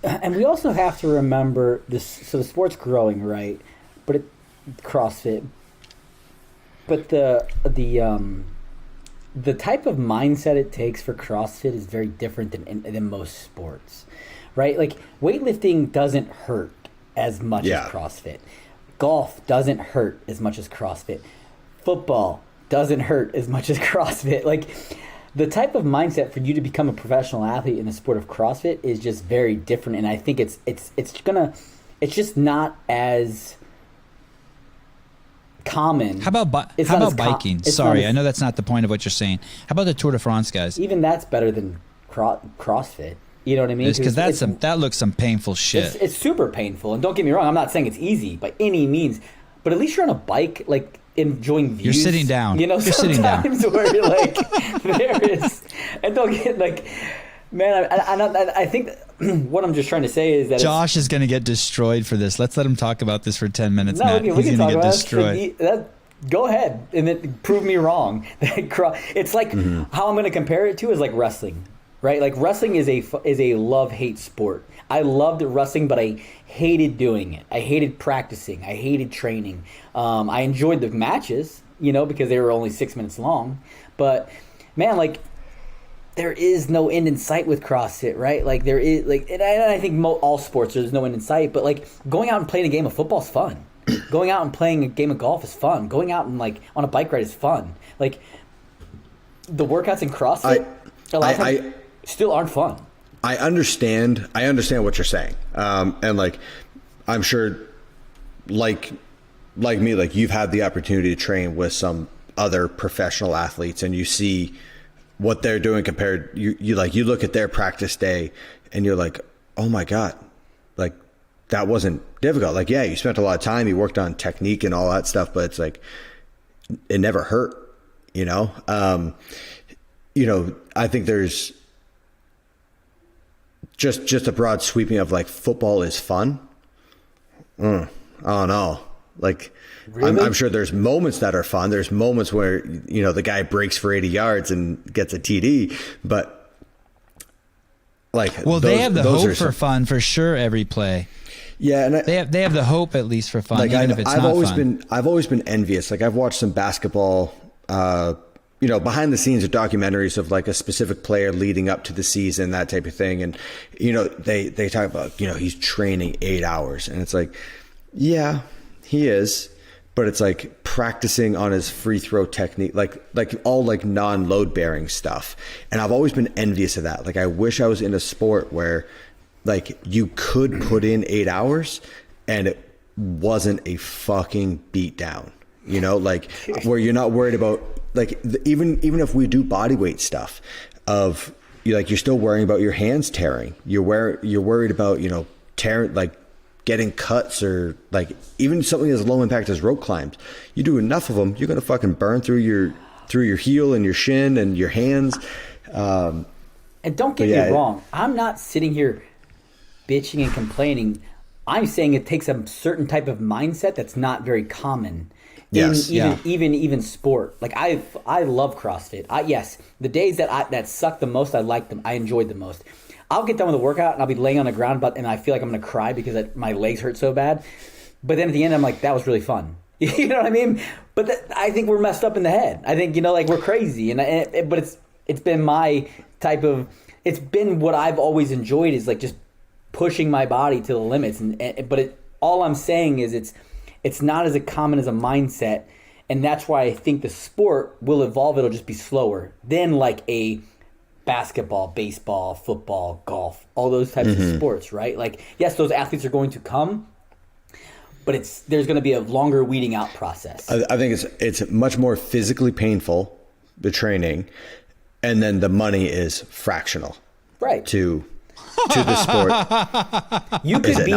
And we also have to remember this. So the sport's growing, right? But CrossFit, but the type of mindset it takes for CrossFit is very different than most sports, right? Like weightlifting doesn't hurt as much as CrossFit. Golf doesn't hurt as much as CrossFit. Football doesn't hurt as much as CrossFit. Like the type of mindset for you to become a professional athlete in the sport of CrossFit is just very different, and I think it's just not as common. How about biking? Sorry, I know that's not the point of what you're saying. How about the Tour de France guys? Even that's better than CrossFit. You know what I mean? Because that looks some painful shit. It's super painful, and don't get me wrong. I'm not saying it's easy by any means, but at least you're on a bike, like enjoying views. You're sitting down. You know, you're sitting down. Sometimes where you're like, there is, and don't get like, man. I think what I'm just trying to say is that Josh is going to get destroyed for this. Let's let him talk about this for 10 minutes. No, Matt. we can talk about destroyed. Go ahead and then prove me wrong. It's like how I'm going to compare it to is like wrestling, right? Like wrestling is a love-hate sport. I loved wrestling, but I hated doing it. I hated practicing. I hated training. I enjoyed the matches, because they were only 6 minutes long. But man, like there is no end in sight with CrossFit, right? Like there is, like, and I think all sports there's no end in sight. But like going out and playing a game of football is fun. Going out and playing a game of golf is fun. Going out and like on a bike ride is fun. Like the workouts in CrossFit a lot of times still aren't fun. I understand what you're saying. And like, I'm sure like me, like you've had the opportunity to train with some other professional athletes and you see what they're doing compared, you look at their practice day and you're like, oh my God, like that wasn't difficult. Like, yeah, you spent a lot of time, you worked on technique and all that stuff, but it's like, it never hurt, I think there's, just a broad sweeping of like football is fun. I don't know. Like really? I'm sure there's moments that are fun. There's moments where, the guy breaks for 80 yards and gets a TD, but like, they have the hope for fun for sure. Every play. Yeah. And they have the hope at least for fun. Like even if it's I've not always fun. I've always been envious. Like I've watched some basketball, behind the scenes of documentaries of like a specific player leading up to the season, that type of thing. And, they talk about, he's training 8 hours and it's like, yeah, he is, but it's like practicing on his free throw technique, like all like non-load bearing stuff. And I've always been envious of that. Like, I wish I was in a sport where like you could put in 8 hours and it wasn't a fucking beat down, like where you're not worried about, like even if we do body weight stuff of you're still worrying about your hands tearing. You're worried about, tearing, like getting cuts or like even something as low impact as rope climbs. You do enough of them, you're going to fucking burn through your heel and your shin and your hands. And don't get me wrong. I'm not sitting here bitching and complaining. I'm saying it takes a certain type of mindset that's not very common. Even sport. Like I love CrossFit. Yes, the days that suck the most, I like them. I enjoyed the most. I'll get done with the workout and I'll be laying on the ground, and I feel like I'm going to cry because my legs hurt so bad. But then at the end, I'm like, that was really fun. You know what I mean? But I think we're messed up in the head. I think like we're crazy, but it's been my type of. It's been what I've always enjoyed is like just pushing my body to the limits. All I'm saying is it's not as common as a mindset, and that's why I think the sport will evolve. It'll just be slower than like a basketball, baseball, football, golf, all those types of sports, right? Like, yes, those athletes are going to come, but there's going to be a longer weeding out process. I think it's much more physically painful, the training, and then the money is fractional, right? To the sport. You could be